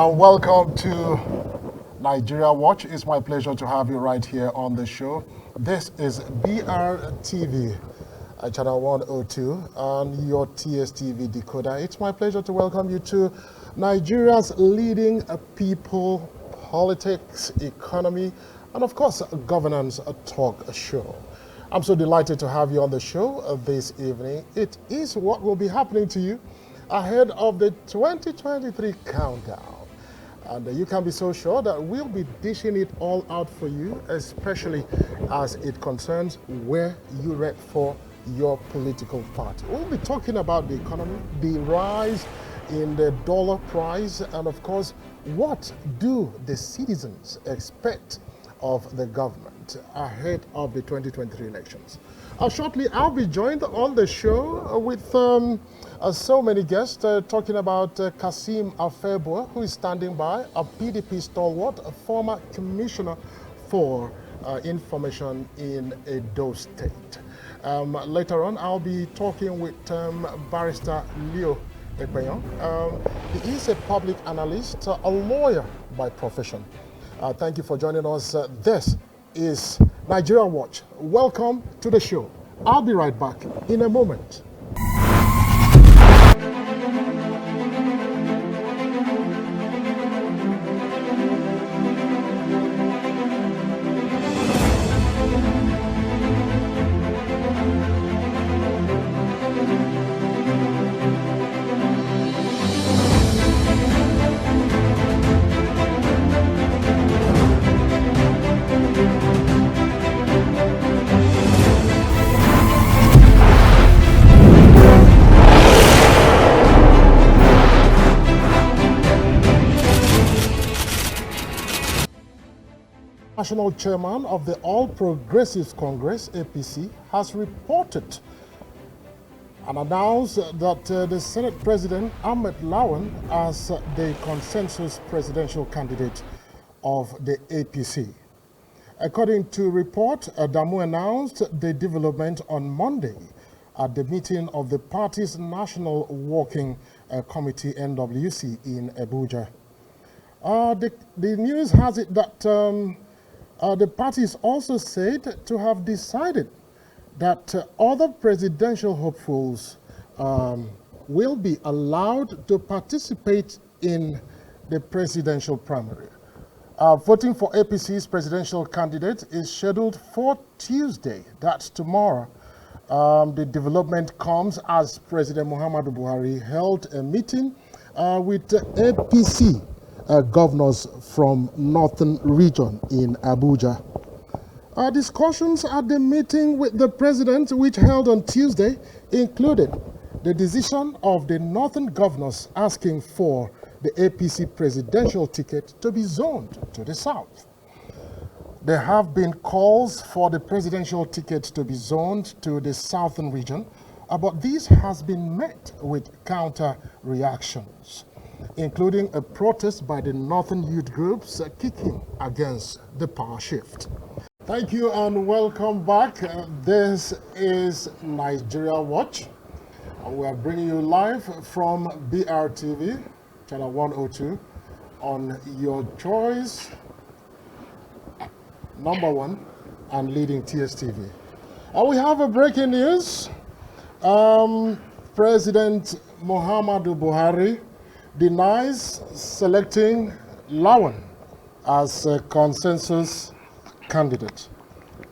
and welcome to Nigeria Watch. It's my pleasure to have you right here on the show. This is BRTV, channel 102, and your TSTV decoder. It's my pleasure to welcome you to Nigeria's leading people, politics, economy, and of course, governance talk show. I'm so delighted to have you on the show this evening. It is what will be happening to you ahead of the 2023 countdown. And you can be so sure that we'll be dishing it all out for you, especially as it concerns where you rep for your political party. We'll be talking about the economy, the rise in the dollar price, and of course, what do the citizens expect of the government ahead of the 2023 elections. Shortly, I'll be joined on the show with so many guests talking about Kasim Afebua, who is standing by, a PDP stalwart, a former commissioner for information in Edo State. Later on, I'll be talking with Barrister Leo Ekpenyong. He is a public analyst, a lawyer by profession. Thank you for joining us. This is Nigeria Watch. Welcome to the show. I'll be right back in a moment. National Chairman of the All Progressives Congress, APC, has reported and announced that the Senate President Ahmed Lawan as the consensus presidential candidate of the APC. According to report, Adamu announced the development on Monday at the meeting of the party's National Working Committee, NWC, in Abuja. The news has it that the party is also said to have decided that other presidential hopefuls will be allowed to participate in the presidential primary. Voting for APC's presidential candidate is scheduled for Tuesday, that's tomorrow. The development comes as President Muhammadu Buhari held a meeting with APC governors from Northern Region in Abuja. Discussions at the meeting with the president, which held on Tuesday, included the decision of the Northern governors asking for the APC presidential ticket to be zoned to the south. There have been calls for the presidential ticket to be zoned to the Southern region, but this has been met with counter reactions, including a protest by the Northern youth groups kicking against the power shift. Thank you and welcome back. This is Nigeria Watch. We are bringing you live from BRTV, channel 102, on your choice, #1 and leading TSTV. We have a breaking news. President Muhammadu Buhari denies selecting Lawan as a consensus candidate.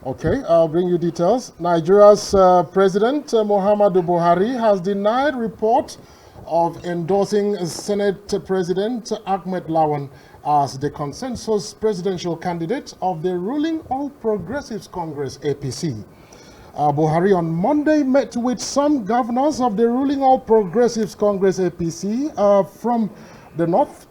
Okay, I'll bring you details. Nigeria's President Muhammadu Buhari has denied report of endorsing Senate President Ahmed Lawan as the consensus presidential candidate of the ruling All Progressives Congress, APC. Buhari on Monday met with some governors of the ruling All Progressives Congress, APC, from the north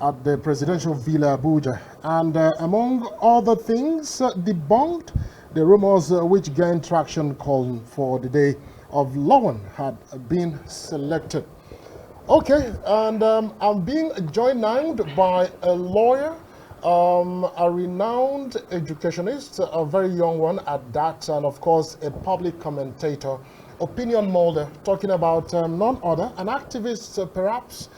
at the presidential villa Abuja, and among other things, debunked the rumors which gained traction calling for the day of Lawan had been selected. Okay, and I'm being joined now by a lawyer, a renowned educationist, a very young one at that, and of course a public commentator, opinion molder, talking about none other, an activist perhaps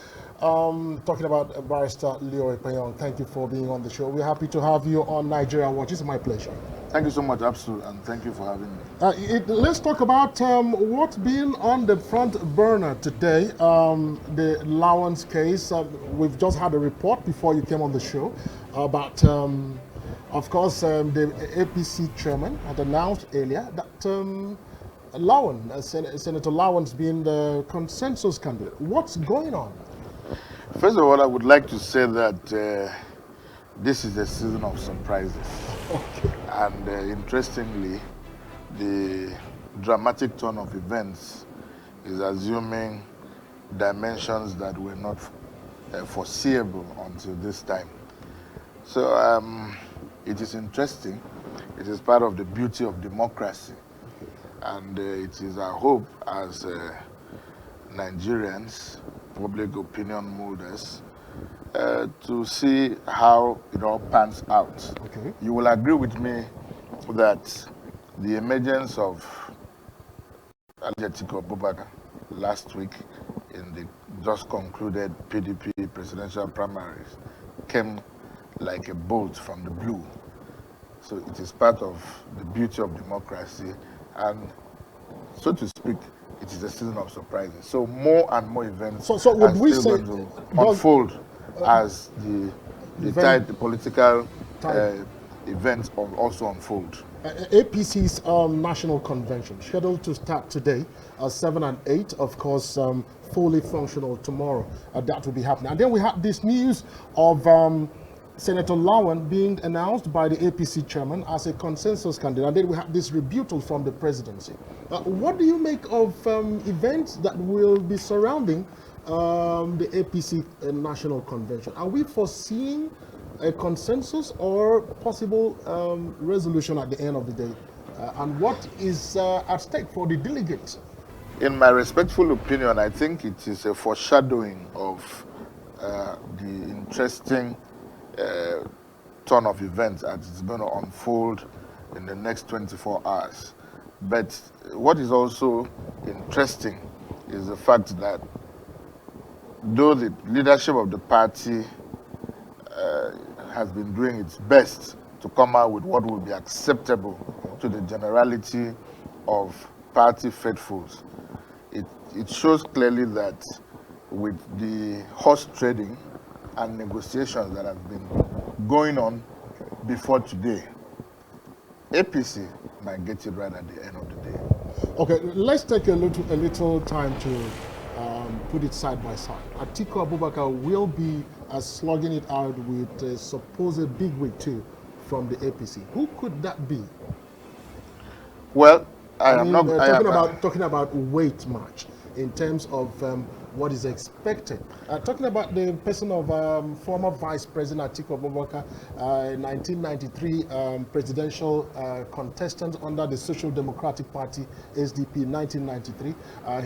talking about Barrister Leo Ekpenyong. Thank you for being on the show. We're happy to have you on Nigeria Watch. It's my pleasure. Thank you so much, Absolute, and thank you for having me. Let's talk about what's been on the front burner today, the Lawan's case. We've just had a report before you came on the show about, of course, the APC Chairman had announced earlier that Senator Lawan's been the consensus candidate. What's going on? First of all, I would like to say that this is a season of surprises. Okay. And interestingly, the dramatic turn of events is assuming dimensions that were not foreseeable until this time. So it is interesting. It is part of the beauty of democracy. And it is our hope as Nigerians, public opinion molders, to see how it all pans out. Okay. You will agree with me that the emergence of Atiku Abubakar last week in the just concluded PDP presidential primaries came like a bolt from the blue. So it is part of the beauty of democracy, and so to speak, it is a season of surprises. So more and more events so would we say going to unfold as the political events also unfold. APC's national convention scheduled to start today, 7 and 8, of course, fully functional tomorrow. That will be happening. And then we have this news of Senator Lawan being announced by the APC chairman as a consensus candidate. And then we have this rebuttal from the presidency. What do you make of events that will be surrounding the APC national convention? Are we foreseeing a consensus or possible resolution at the end of the day? And what is at stake for the delegates? In my respectful opinion, I think it is a foreshadowing of the interesting turn of events as it's going to unfold in the next 24 hours. But what is also interesting is the fact that though the leadership of the party has been doing its best to come out with what will be acceptable to the generality of party faithfuls, it shows clearly that with the horse trading and negotiations that have been going on before today, APC might get it right at the end of the day. Okay, let's take a little time to put it side by side. Atiku Abubakar will be slugging it out with a supposed big wig too from the APC. Who could that be? Well, talking about weight match in terms of what is expected. Talking about the person of former Vice President Atiku Abubakar, 1993 presidential contestant under the Social Democratic Party, SDP, 1993.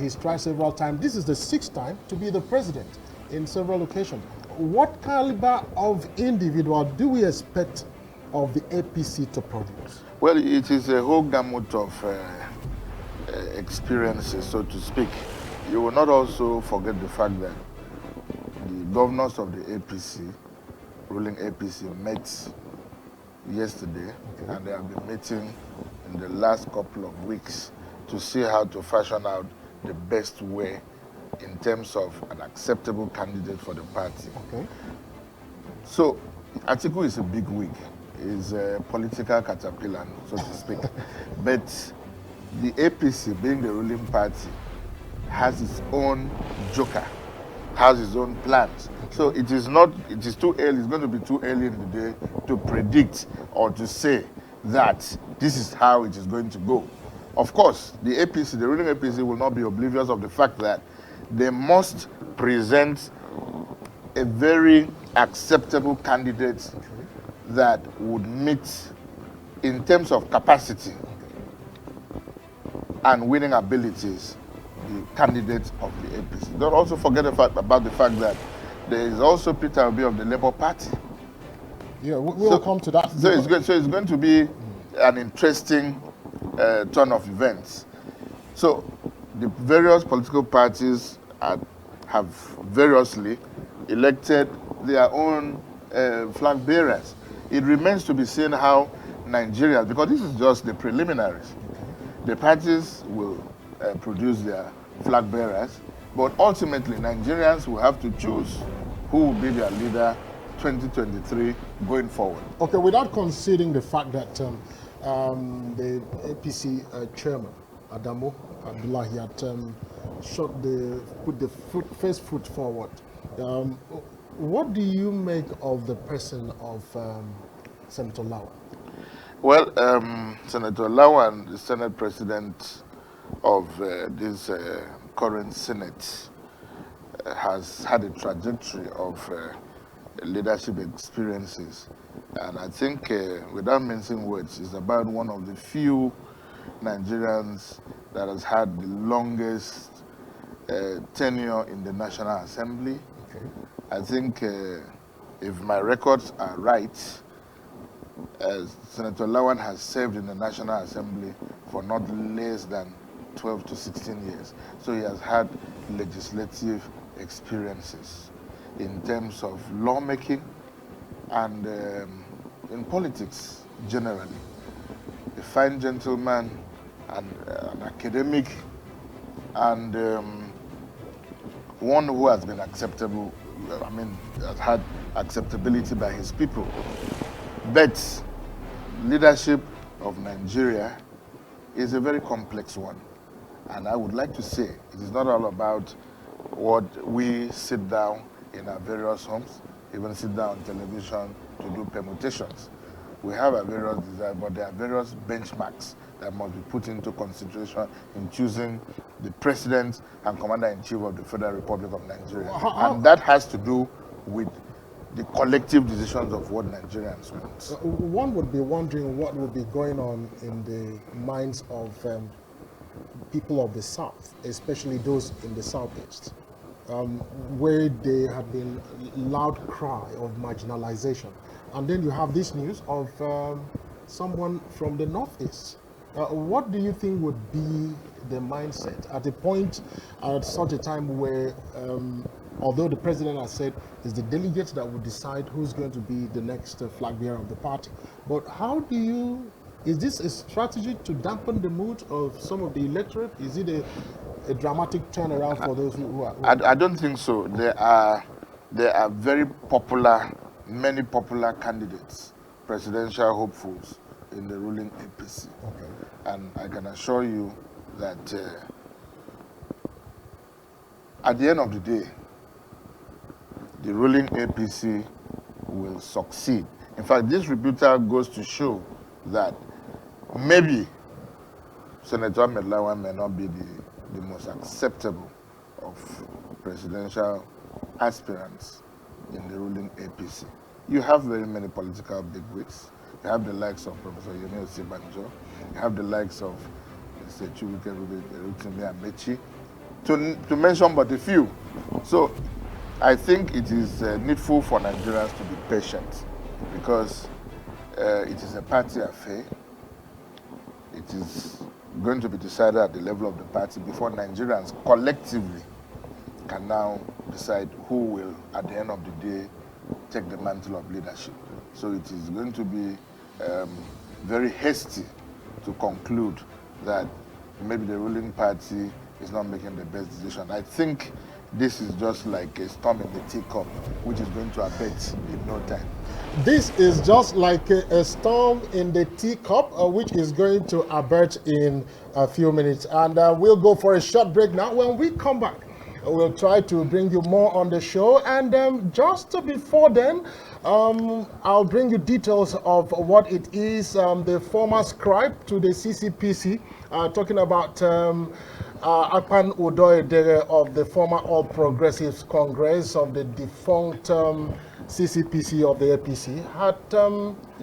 He's tried several times. This is the 6th time to be the president in several occasions. What caliber of individual do we expect of the APC to produce? Well, it is a whole gamut of experiences, so to speak. You will not also forget the fact that the governors of the APC, ruling APC, met yesterday, and they have been meeting in the last couple of weeks to see how to fashion out the best way in terms of an acceptable candidate for the party. Okay. So, Atiku is a big wig. He's a political caterpillar, so to speak. But the APC, being the ruling party, has its own joker, has its own plans. So it is too early, it's going to be too early in the day to predict or to say that this is how it is going to go. Of course, the APC, the ruling APC, will not be oblivious of the fact that they must present a very acceptable candidate that would meet, in terms of capacity and winning abilities, the candidates of the APC. Don't also forget about the fact that there is also Peter Obi of the Labour Party. Yeah, we'll come to that. So it's going to be an interesting turn of events. So the various political parties have variously elected their own flag bearers. It remains to be seen how Nigerians, because this is just the preliminaries, the parties will produce their flag bearers, but ultimately Nigerians will have to choose who will be their leader 2023 going forward. Okay, without conceding the fact that the APC chairman, Adamu Abdullahi, had put the first foot forward, what do you make of the person of Senator Lawan? Well, Senator Lawan, the Senate President of this current Senate, has had a trajectory of leadership experiences. And I think, without mincing words, is about one of the few Nigerians that has had the longest tenure in the National Assembly. Okay. I think, if my records are right, Senator Lawan has served in the National Assembly for not less than 12 to 16 years. So he has had legislative experiences in terms of lawmaking and in politics generally. A fine gentleman and an academic, and one who has been acceptable, has had acceptability by his people. But leadership of Nigeria is a very complex one. And I would like to say it is not all about what we sit down in our various homes, even sit down on television to do permutations. We have our various desires, but there are various benchmarks that must be put into consideration in choosing the President and Commander-in-Chief of the Federal Republic of Nigeria. And that has to do with the collective decisions of what Nigerians want. One would be wondering what would be going on in the minds of people of the South, especially those in the Southeast, where there had been loud cry of marginalization. And then you have this news of someone from the Northeast. What do you think would be the mindset at a point, at such a time where, although the president has said it's the delegates that will decide who's going to be the next flag bearer of the party, but how do you, is this a strategy to dampen the mood of some of the electorate? Is it a dramatic turnaround for those who are? I don't think so. There are very popular, many popular candidates, presidential hopefuls in the ruling APC. Okay. And I can assure you that at the end of the day, the ruling APC will succeed. In fact, this rebuttal goes to show that maybe Senator Ahmed Lawan may not be the most acceptable of presidential aspirants in the ruling APC. You have very many political bigwigs. You have the likes of Professor Yemi Osibanjo. You have the likes of Mr. Chukwuka Rotimi Amechi, to mention but a few. So I think it is needful for Nigerians to be patient, because it is a party affair. It is going to be decided at the level of the party before Nigerians collectively can now decide who will, at the end of the day, take the mantle of leadership. So it is going to be very hasty to conclude that maybe the ruling party is not making the best decision. I think this is just like a storm in the teacup, which is going to abate in no time. This is just like a storm in the teacup, which is going to abate in a few minutes. And we'll go for a short break now. When we come back, we'll try to bring you more on the show. And just before then, I'll bring you details of what it is, the former scribe to the CCPC, talking about Akpan Udoyedere of the former All Progressives Congress of the defunct CCPC of the APC, had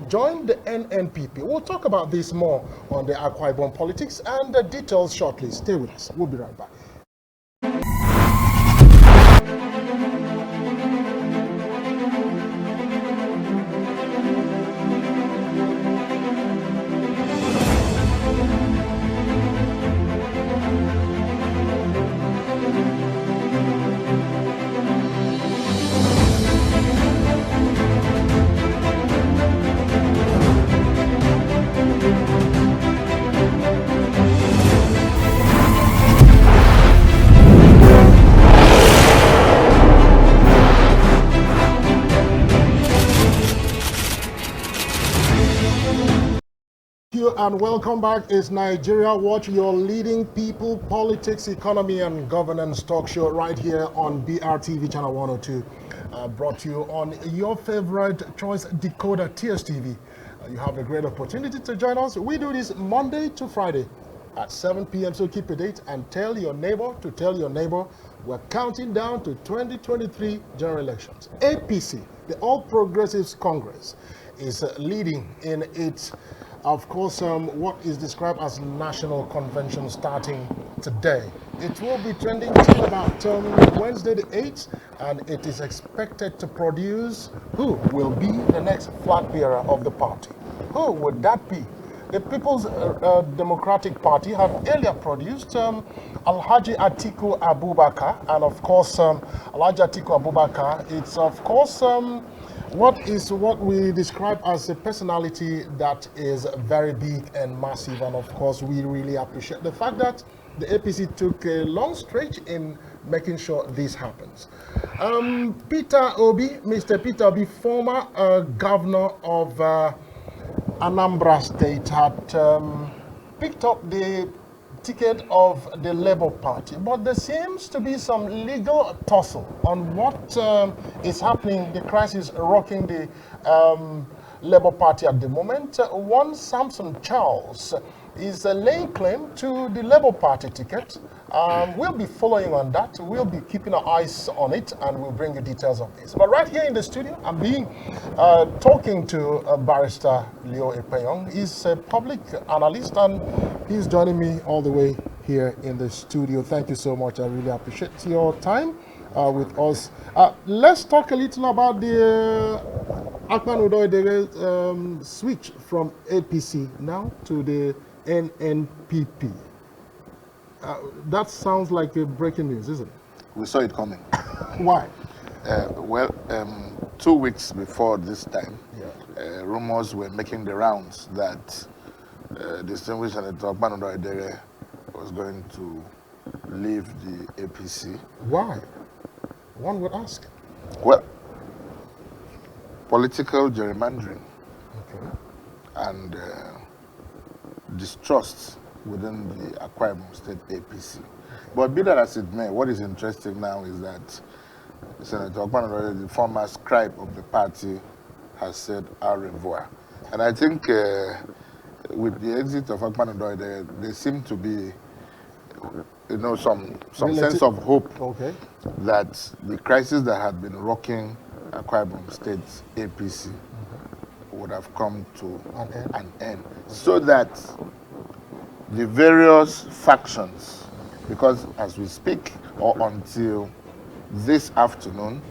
joined the NNPP. We'll talk about this more on the Akwa Ibom politics and the details shortly. Stay with us. We'll be right back. Thank you and welcome back. It's Nigeria Watch, your leading people, politics, economy, and governance talk show right here on BRTV channel 102. Brought to you on your favorite choice decoder, TSTV. You have a great opportunity to join us. We do this Monday to Friday at 7 p.m. So keep a date and tell your neighbor to tell your neighbor. We're counting down to 2023 general elections. APC, the All Progressives Congress, is leading in its, of course, what is described as national convention starting today. It will be trending till about Wednesday the 8th, and it is expected to produce who will be the next flag bearer of the party. Who would that be? The People's Democratic Party have earlier produced Alhaji Atiku Abubakar, and of course, Alhaji Atiku Abubakar, it's of course what we describe as a personality that is very big and massive, and of course, we really appreciate the fact that the APC took a long stretch in making sure this happens. Peter Obi, Mr. Peter Obi, former governor of Anambra State, had picked up the ticket of the Labour Party, but there seems to be some legal tussle on what is happening, the crisis rocking the Labour Party at the moment. One Samson Charles is laying claim to the Labour Party ticket. We'll be following on that. We'll be keeping our eyes on it, and we'll bring you details of this. But right here in the studio, I'm talking to Barrister Leo Ekpenyong. He's a public analyst, and he's joining me all the way here in the studio. Thank you so much. I really appreciate your time with us. Let's talk a little about the Akpan Udoidere switch from APC now to the NNPP. That sounds like a breaking news, isn't it? We saw it coming. Why? 2 weeks before this time, rumors were making the rounds that distinguished Senator Akpan Udoidere was going to leave the APC. Why? One would ask. Well, political gerrymandering and distrust within the Akwa Ibom State APC. But be that as it may, what is interesting now is that Senator Akpan Udoidere, the former scribe of the party, has said au revoir. And I think with the exit of Akpan Udoidere, there seemed to be, you know, some sense of hope that the crisis that had been rocking Akwa Ibom State APC would have come to an end. So that the various factions, because as we speak, or until this afternoon,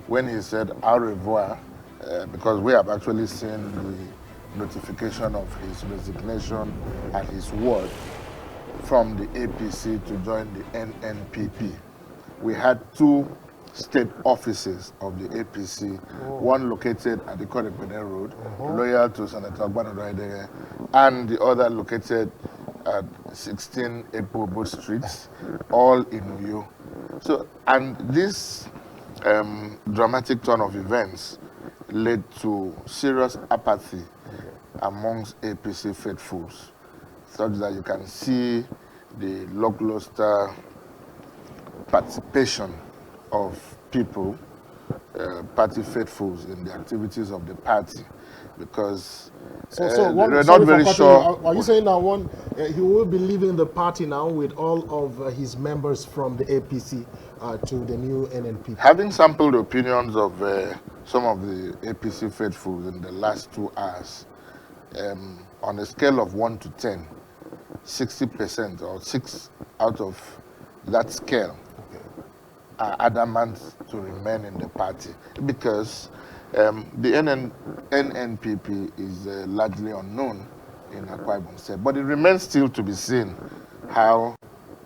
when he said au revoir, because we have actually seen the notification of his resignation and his word from the APC to join the NNPP. We had 2 state offices of the APC, one located at the Korepede Road, loyal to Senator Akpan Udoidere, and the other located at 16 Epobo Street, all in Uyo. So, and this dramatic turn of events led to serious apathy amongst APC faithfuls, such that you can see the lackluster participation of people, party faithfuls, in the activities of the party, because they're not very sure. Are you saying that he will be leaving the party now with all of his members from the APC to the new NNPP? Having sampled the opinions of some of the APC faithfuls in the last 2 hours, on a scale of 1 to 10, 60% or 6 out of that scale are adamant to remain in the party, because the NNPP is largely unknown in Akwa Ibom State, but it remains still to be seen how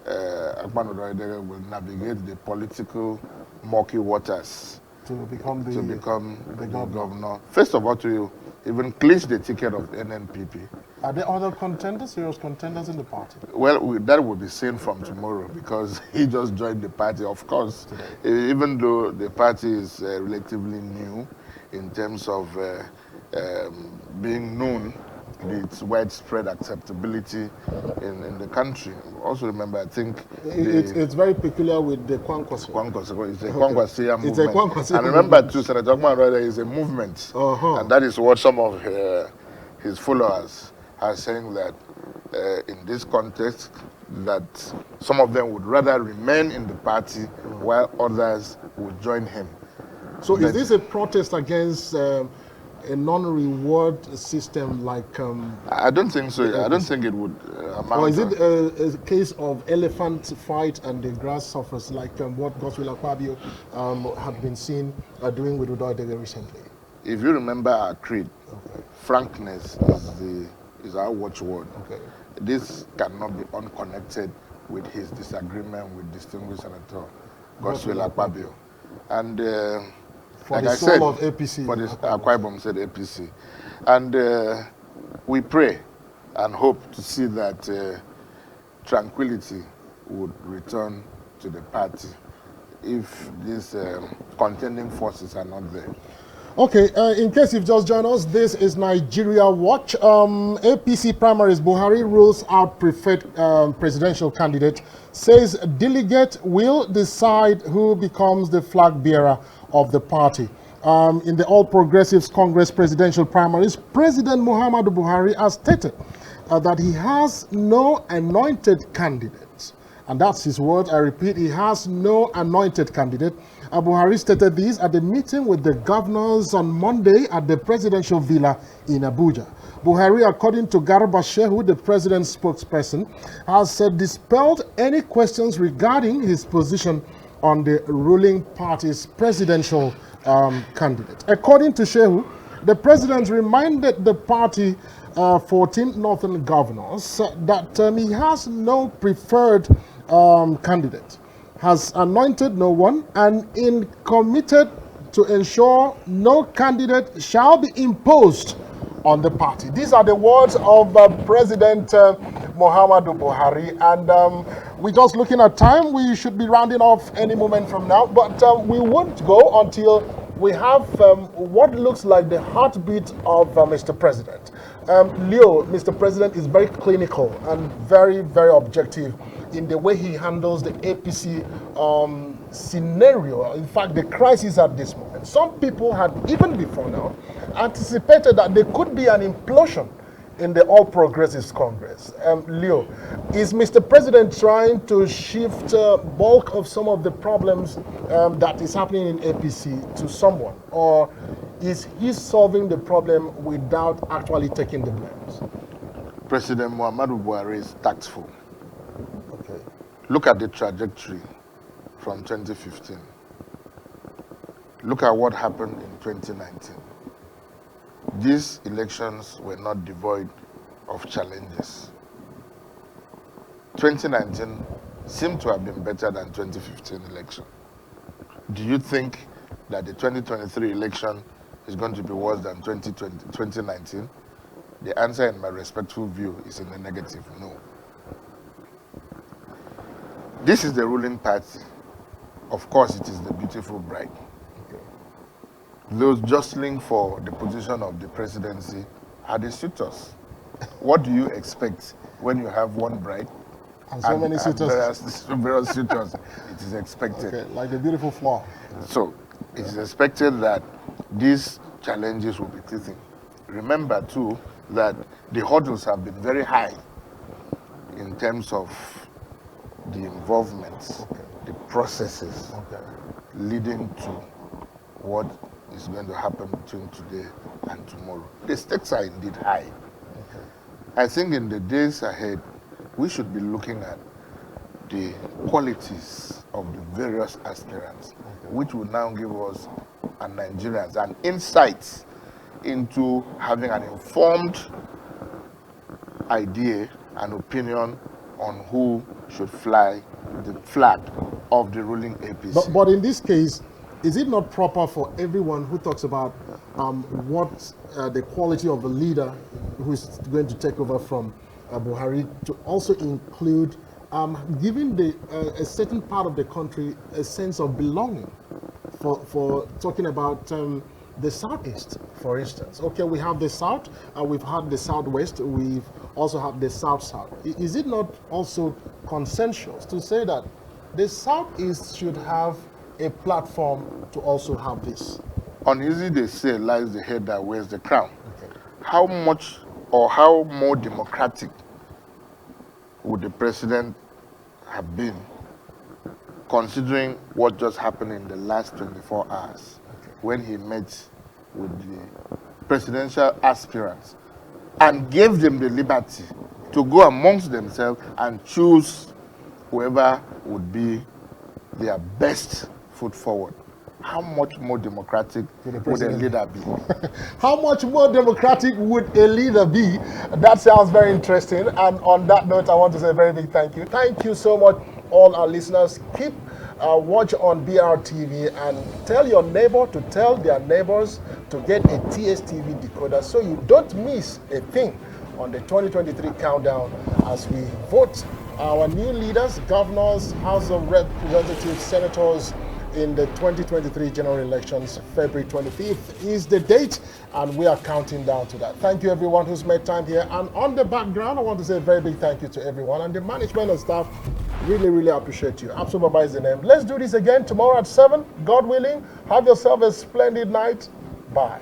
Akpan Udoidere will navigate the political murky waters to become the governor. First of all, to even clinch the ticket of the NNPP. Are there other contenders, serious contenders in the party? Well, that will be seen from tomorrow, because he just joined the party. Of course, even though the party is relatively new in terms of being known its widespread acceptability in the country. Also remember, I think it's very peculiar with the Kwankwaso. It's a Kwankwaso movement. It's a Kwankwaso and remember too, Senator Okman is a movement, and that is what some of his followers are saying, that in this context, that some of them would rather remain in the party while others would join him. So is this a protest against a non-reward system like... I don't think so. I don't think it would amount. Or is it a case of elephant fight and the grass suffers, like what Godswill Akpabio had been seen doing with Udodege recently? If you remember our creed, frankness is our watchword. This cannot be unconnected with his disagreement with distinguished Senator Godswill Akpabio. And for like the I soul said, of APC. For this, Akwa said APC. And we pray and hope to see that tranquility would return to the party if these contending forces are not there. Okay, in case you've just joined us, this is Nigeria Watch. APC primaries, Buhari rules out preferred presidential candidate, says delegate will decide who becomes the flag bearer of the party. In the All Progressives Congress presidential primaries, President Muhammadu Buhari has stated that he has no anointed candidate. And that's his word. I repeat, he has no anointed candidate. Buhari stated this at the meeting with the governors on Monday at the presidential villa in Abuja. Buhari, according to Garba Shehu, the president's spokesperson, has dispelled any questions regarding his position on the ruling party's presidential candidate. According to Shehu, the president reminded the party 14 northern governors that he has no preferred candidate, has anointed no one, and is committed to ensure no candidate shall be imposed on the party. These are the words of President Muhammadu Buhari, and we're just looking at time. We should be rounding off any moment from now, but we won't go until we have what looks like the heartbeat of Mr. President. Leo, Mr. President is very clinical and very, very objective in the way he handles the APC scenario. In fact, the crisis at this moment. Some people had, even before now, anticipated that there could be an implosion in the All Progressives Congress. Leo, is Mr. President trying to shift bulk of some of the problems that is happening in APC to someone? Or is he solving the problem without actually taking the blames? President Muhammadu Buhari is tactful. Look at the trajectory from 2015. Look at what happened in 2019. These elections were not devoid of challenges. 2019 seemed to have been better than 2015 election. Do you think that the 2023 election is going to be worse than 2019? The answer, in my respectful view, is in the negative, no. This is the ruling party. Of course, it is the beautiful bride. Those jostling for the position of the presidency are the suitors. What do you expect when you have one bride and so many suitors? Various suitors. It is expected. Okay, like the beautiful flower. So it is expected that these challenges will be teething. Remember too that the hurdles have been very high in terms of the involvement, the processes leading to what is going to happen between today and tomorrow. The stakes are indeed high. I think in the days ahead, we should be looking at the qualities of the various aspirants, which will now give us and Nigerians an insight into having an informed idea and opinion on who should fly the flag of the ruling APC. But in this case, is it not proper for everyone who talks about what the quality of a leader who is going to take over from Buhari to also include giving a certain part of the country a sense of belonging for talking about the Southeast, for instance. Okay, we have the South, we've had the Southwest, we've also had the South-South. Is it not also consensual to say that the Southeast should have a platform to also have this? Uneasy, they say, lies the head that wears the crown. Okay. How much or how more democratic would the president have been, considering what just happened in the last 24 hours when he met with the presidential aspirants and gave them the liberty to go amongst themselves and choose whoever would be their best foot forward? How much more democratic would a leader be? How much more democratic would a leader be? That sounds very interesting. And on that note, I want to say a very big thank you. Thank you so much, all our listeners. Keep watch on BRTV and tell your neighbor to tell their neighbors to get a TSTV decoder so you don't miss a thing on the 2023 countdown as we vote our new leaders, governors, House of Representatives, senators, in the 2023 general elections. February 25th is the date, and we are counting down to that. Thank you, everyone who's made time here. And on the background, I want to say a very big thank you to everyone. And the management and staff really, really appreciate you. Absu Baba is the name. Let's do this again tomorrow at 7, God willing. Have yourself a splendid night. Bye.